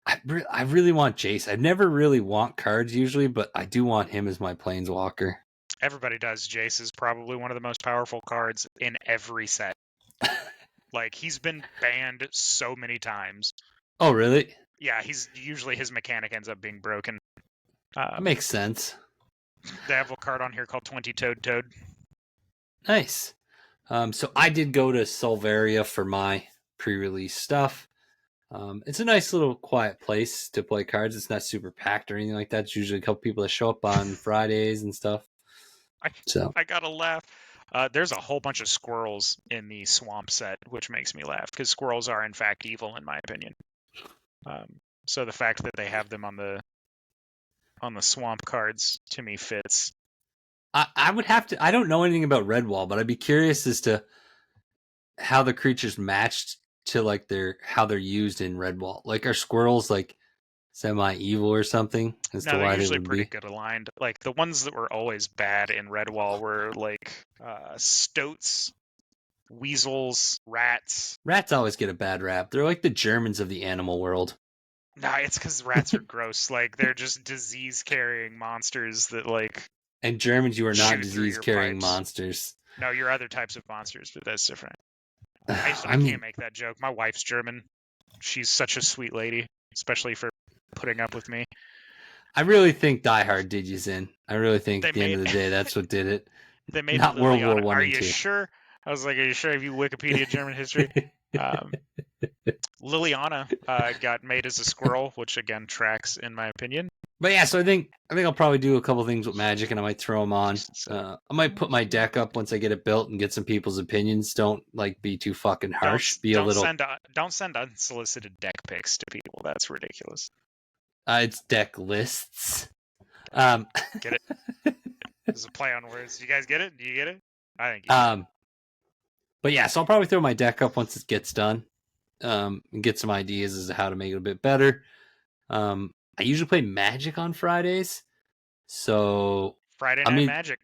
I really want Jace. I never really want cards usually, but I do want him as my planeswalker. Everybody does. Jace is probably one of the most powerful cards in every set. Like, he's been banned so many times. Oh, really? Yeah, usually his mechanic ends up being broken. Makes sense. They have a card on here called 20-Toed Toad. Nice. So I did go to Solvaria for my pre-release stuff. It's a nice little quiet place to play cards. It's not super packed or anything like that. It's usually a couple people that show up on Fridays and stuff. I gotta laugh. There's a whole bunch of squirrels in the swamp set, which makes me laugh, because squirrels are in fact evil, in my opinion. So the fact that they have them on the swamp cards, to me, fits. I would have to. I don't know anything about Redwall, but I'd be curious as to how the creatures matched to like how they're used in Redwall. Like, are squirrels like semi-evil or something? No, they're usually pretty good aligned. Like, the ones that were always bad in Redwall were like stoats, weasels, rats. Rats always get a bad rap. They're like the Germans of the animal world. Nah, it's because rats are gross. Like, they're just disease-carrying monsters that, like... And Germans, you are not disease-carrying monsters. No, you're other types of monsters, but that's different. I can't make that joke. My wife's German. She's such a sweet lady, especially for putting up with me. I really think Die Hard did you in. I really think at the end of the day, that's what did it. They made not World War One. Are you sure? I was like, are you sure? Have you Wikipedia German history? Liliana got made as a squirrel, which again tracks in my opinion. But yeah, so I think I'll probably do a couple things with Magic, and I might throw them on. I might put my deck up once I get it built and get some people's opinions. Don't like be too fucking harsh. Don't send unsolicited deck pics to people. That's ridiculous. It's deck lists. Get it? There's a play on words. You guys get it? Do you get it? I think. But yeah, so I'll probably throw my deck up once it gets done, and get some ideas as to how to make it a bit better. I usually play Magic on Fridays, so Friday night Magic.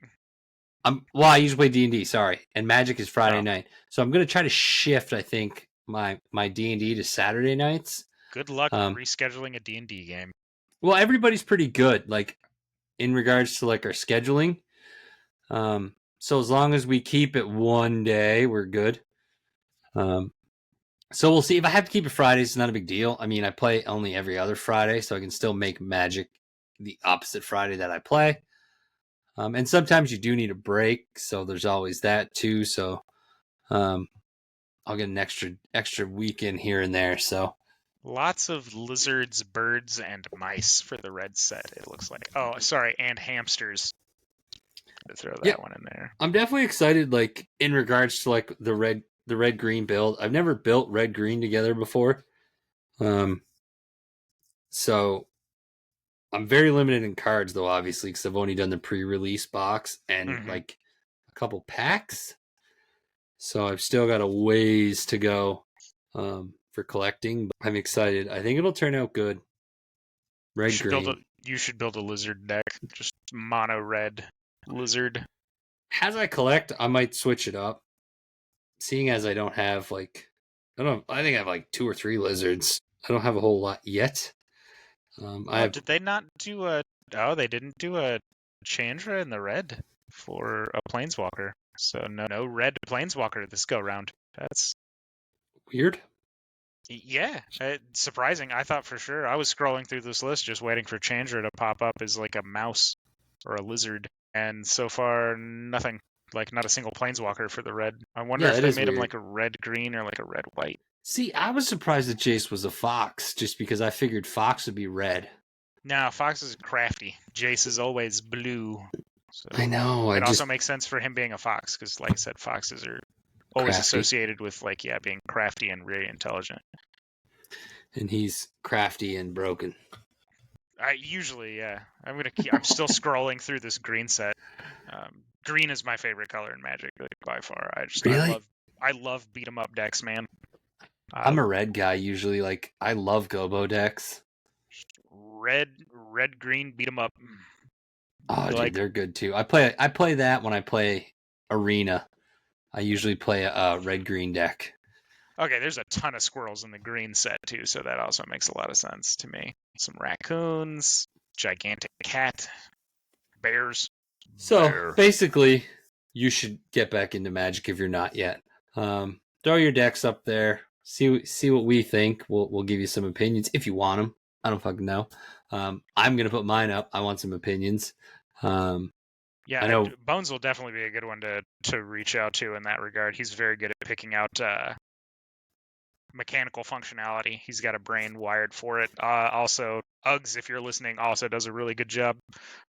I usually play D&D. Sorry, and Magic is Friday night, so I'm gonna try to shift. I think my D&D to Saturday nights. Good luck rescheduling a D&D game. Well, everybody's pretty good, like in regards to like our scheduling. So as long as we keep it one day, we're good. So we'll see. If I have to keep it Fridays, it's not a big deal. I mean, I play only every other Friday, so I can still make Magic the opposite Friday that I play. And sometimes you do need a break, so there's always that too. So I'll get an extra weekend here and there. So lots of lizards, birds, and mice for the red set, it looks like. Oh, sorry, and hamsters. Throw that one in there. I'm definitely excited, like in regards to like the red green build. I've never built red green together before. So I'm very limited in cards though, obviously, because I've only done the pre-release box and like a couple packs. So I've still got a ways to go for collecting, but I'm excited. I think it'll turn out good. Red green. You should build a lizard deck. Just mono red lizard. As I collect, I might switch it up. Seeing as I don't have I think I have like 2 or 3 lizards. I don't have a whole lot yet. Did they not do a? Oh, they didn't do a Chandra in the red for a planeswalker. So no red planeswalker this go round. That's weird. Yeah, surprising. I thought for sure. I was scrolling through this list just waiting for Chandra to pop up as like a mouse or a lizard, and so far nothing. Like not a single planeswalker for the red. I wonder if they made him like a red green or like a red white. See, I was surprised that Jace was a fox, just because I figured fox would be red. No, fox is crafty. Jace is always blue. So I know. It also makes sense for him being a fox, because like I said, foxes are always crafty. associated with being crafty and really intelligent. And he's crafty and broken. I'm still scrolling through this green set. Green is my favorite color in Magic, by far. I love beat 'em up decks, man. I'm a red guy usually. I love Gobo decks. Red, green, beat 'em up. Oh, dude, they're good too. I play that when I play Arena. I usually play a red-green deck. Okay, there's a ton of squirrels in the green set too, so that also makes a lot of sense to me. Some raccoons, gigantic cat, bears. So basically, you should get back into Magic if you're not yet. Throw your decks up there. See what we think. We'll give you some opinions if you want them. I don't fucking know. I'm gonna put mine up. I want some opinions. Yeah, I know Bones will definitely be a good one to reach out to in that regard. He's very good at picking out mechanical functionality. He's got a brain wired for it. Also, Uggs, if you're listening, also does a really good job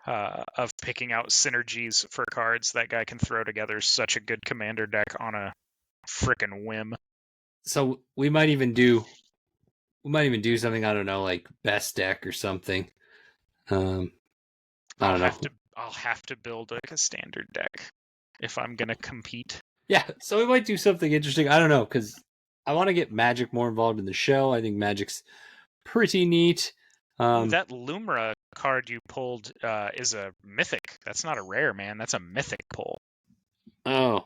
of picking out synergies for cards. That guy can throw together such a good commander deck on a frickin' whim. So we might even do something, I don't know, like best deck or something. I don't know. I'll have to build a standard deck if I'm gonna compete. Yeah, so we might do something interesting. I don't know, because I want to get Magic more involved in the show. I think Magic's pretty neat. That Lumra card you pulled is a mythic. That's not a rare, man. That's a mythic pull. Oh,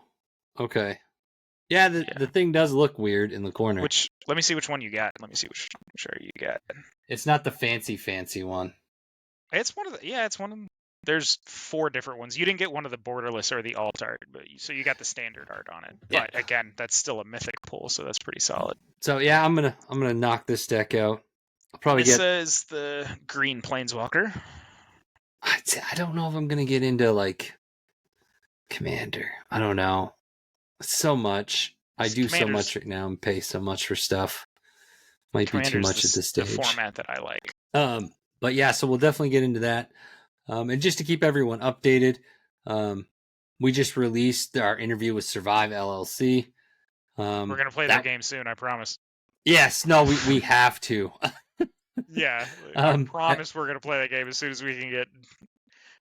okay. Yeah, the thing does look weird in the corner. Let me see which one you got. Let me see which you got. It's not the fancy one. It's one of the. Yeah, it's one of them. There's 4 different ones. You didn't get one of the borderless or the alt art, so you got the standard art on it. Yeah. But again, that's still a mythic pull, so that's pretty solid. So yeah, I'm gonna knock this deck out. I'll probably this is the green planeswalker. I don't know if I'm gonna get into Commander. I don't know. So much. I do so much right now and pay so much for stuff. Might be too much at this stage. The format that I like. But yeah, so we'll definitely get into that. And just to keep everyone updated, we just released our interview with Survive LLC. We're gonna play that game soon, I promise. Yes, no, we have to. Yeah, I promise we're gonna play that game as soon as we can get.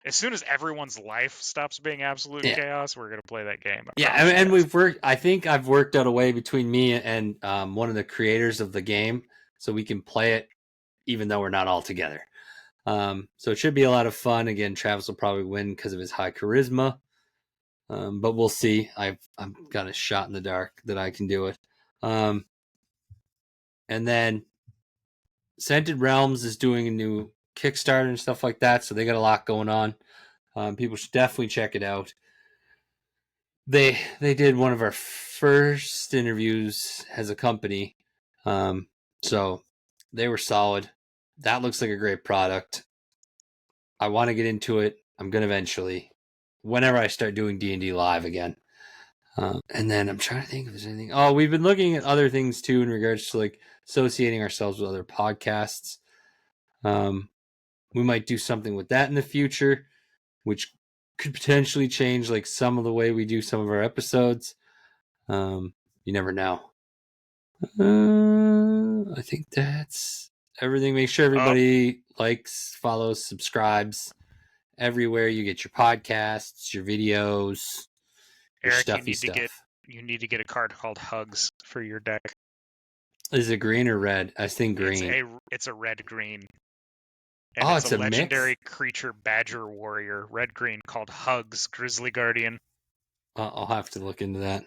As soon as everyone's life stops being absolute chaos, we're gonna play that game. And we've worked. I think I've worked out a way between me and one of the creators of the game, so we can play it even though we're not all together. So it should be a lot of fun. Again, Travis will probably win because of his high charisma, but we'll see. I've got a shot in the dark that I can do it. And then Scented Realms is doing a new Kickstarter and stuff like that, so they got a lot going on. People should definitely check it out. They did one of our first interviews as a company, so they were solid. That looks like a great product. I want to get into it. I'm going to eventually, whenever I start doing D&D live again. And then I'm trying to think if there's anything. Oh, we've been looking at other things too in regards to associating ourselves with other podcasts. We might do something with that in the future, which could potentially change some of the way we do some of our episodes. You never know. I think that's everything. Make sure everybody likes, follows, subscribes everywhere you get your podcasts, your videos, your Eric, stuffy stuff. You need to get a card called Hugs for your deck. Is it green or red? I think green. It's a red-green. And it's a legendary creature, Badger Warrior, red-green, called Hugs, Grizzly Guardian. I'll have to look into that.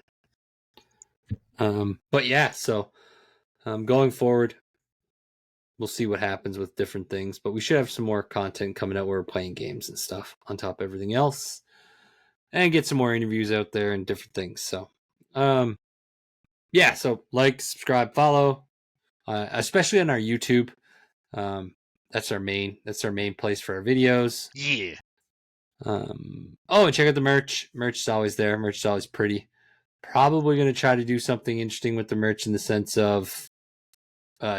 But yeah, so going forward, we'll see what happens with different things. But we should have some more content coming out where we're playing games and stuff on top of everything else. And get some more interviews out there and different things. So, yeah, so subscribe, follow, especially on our YouTube. That's our main place for our videos. Yeah. And check out the merch. Merch is always there. Merch is always pretty. Probably going to try to do something interesting with the merch in the sense of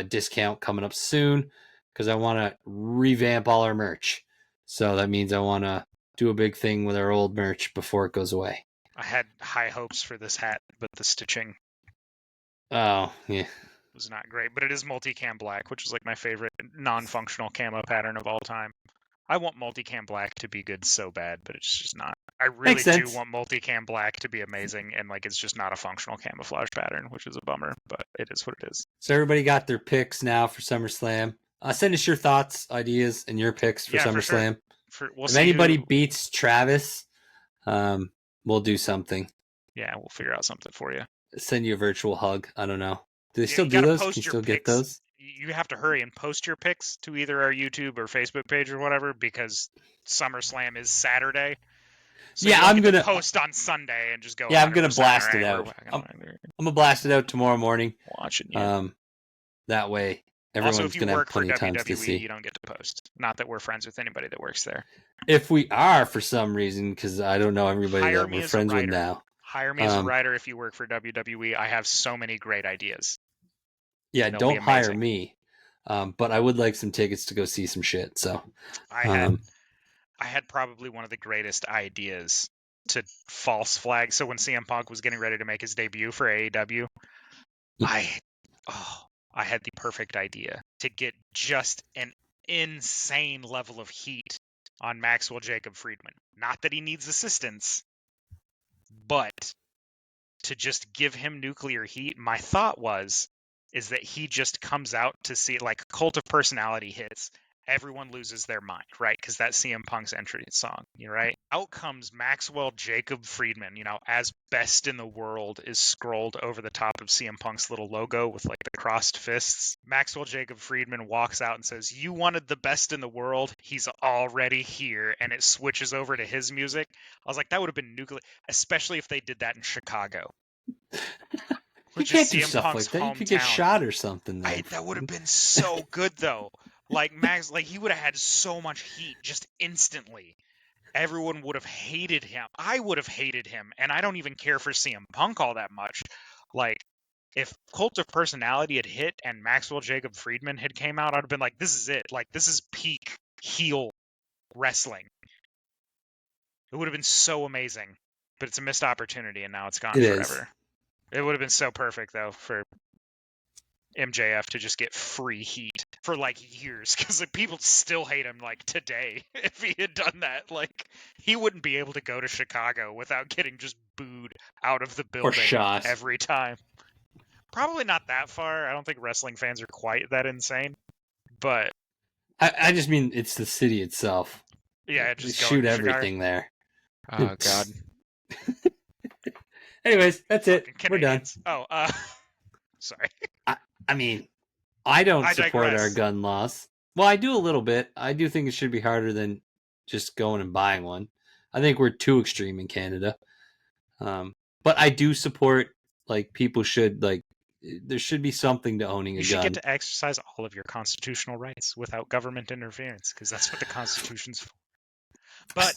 discount coming up soon because I want to revamp all our merch. So that means I want to do a big thing with our old merch before it goes away. I had high hopes for this hat, but the stitching Oh, yeah. was not great. But it is multicam black, which is like my favorite non-functional camo pattern of all time. I want multicam black to be good so bad, but it's just not. I really do want multicam black to be amazing, and like it's just not a functional camouflage pattern, which is a bummer, but it is what it is. So everybody got their picks now for SummerSlam. Send us your thoughts, ideas, and your picks for SummerSlam. For sure. If anybody beats Travis, we'll do something. Yeah, we'll figure out something for you. Send you a virtual hug. I don't know. Do they still do those? Can you still get those? You have to hurry and post your picks to either our YouTube or Facebook page or whatever, because SummerSlam is Saturday. So yeah, I'm gonna post on Sunday and just go. Yeah, I'm gonna blast it out. I'm gonna blast it out tomorrow morning. Watching you. That way everyone's gonna have plenty of times to see. You don't get to post. Not that we're friends with anybody that works there. If we are, for some reason, because I don't know everybody that we're friends with now. Hire me as a writer if you work for WWE. I have so many great ideas. Yeah, don't hire me. But I would like some tickets to go see some shit. So I had probably one of the greatest ideas to false flag. So when CM Punk was getting ready to make his debut for AEW, I had the perfect idea to get just an insane level of heat on Maxwell Jacob Friedman. Not that he needs assistance, but to just give him nuclear heat. My thought is that he just comes out to see, like, Cult of Personality hits. Everyone loses their mind, right? Because that's CM Punk's entry song, right? Out comes Maxwell Jacob Friedman, as best in the world is scrolled over the top of CM Punk's little logo with like the crossed fists. Maxwell Jacob Friedman walks out and says, "You wanted the best in the world. He's already here." And it switches over to his music. I was like, that would have been nuclear, especially if they did that in Chicago. You can't do stuff like that. You could get shot or something. That would have been so good, though. Like, Max, like, he would have had so much heat just instantly. Everyone would have hated him. I would have hated him, and I don't even care for CM Punk all that much. Like, if Cult of Personality had hit and Maxwell Jacob Friedman had came out, I'd have been like, this is it. Like, this is peak heel wrestling. It would have been so amazing. But it's a missed opportunity, and now it's gone forever. It would have been so perfect, though, for MJF to just get free heat for like years, because like, people still hate him like today. If he had done that, like, he wouldn't be able to go to Chicago without getting just booed out of the building or shot every time. Probably not that far. I don't think wrestling fans are quite that insane, but I just mean it's the city itself. Yeah, just shoot everything there. Oh God. Anyways, that's it. We're done. Sorry. I mean, I don't support our gun laws. Well, I do a little bit. I do think it should be harder than just going and buying one. I think we're too extreme in Canada. But I do support, like, people should, like, there should be something to owning a gun. You should get to exercise all of your constitutional rights without government interference, because that's what the Constitution's for. But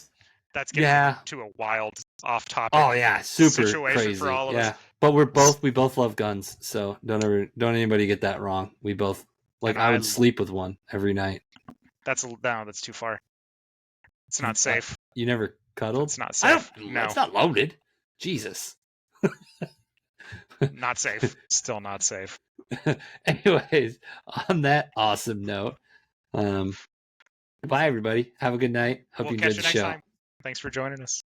that's getting to a wild off-topic situation crazy. For all of us. But we both love guns, so don't anybody get that wrong. We both, like, I would sleep with one every night. That's too far. It's not safe. You never cuddled? It's not safe. No. It's not loaded. Jesus. Not safe. Still not safe. Anyways, on that awesome note, bye everybody. Have a good night. Hope you enjoyed the show. Thanks for joining us.